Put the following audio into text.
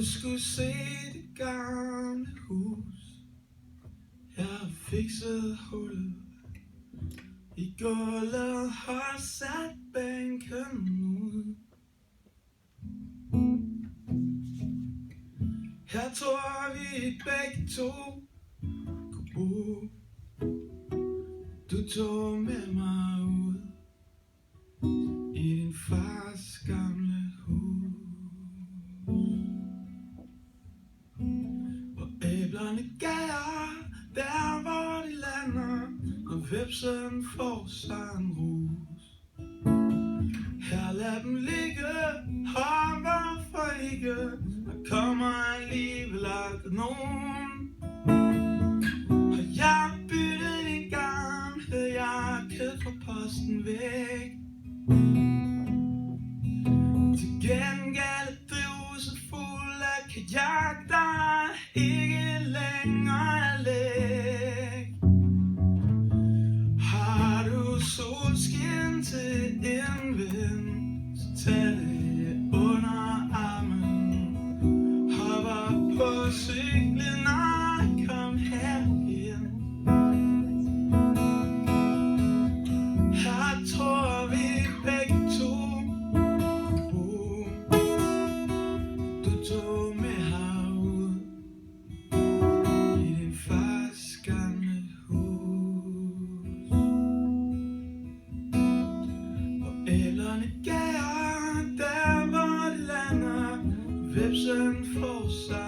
skulle se det gamle hus. Jeg har fikset hullet i gulvet, har sat bænken ud. Jeg tror vi begge to kunne bo. Du tog med mig ud i din fars gamle hus, hvor æblerne gager der hvor de lander, og vepsen får sig en rus. Her lad dem ligge, og hvorfor ikke? Der kommer alligevel aldrig nogen. Og jeg byttede din gamle jakke fra posten væk. Til gengæld er drivhuset fuld af kajak, der er ikke længere at lægge. Har du solskin til en ven, så tag det under armen. Hop op på cyklen og kom herhen. Jeg tror vi begge to kunne bo. Du tog med herud i din fars gamle hus, hvor æblerne gager der hvor de lander, vepsen får sig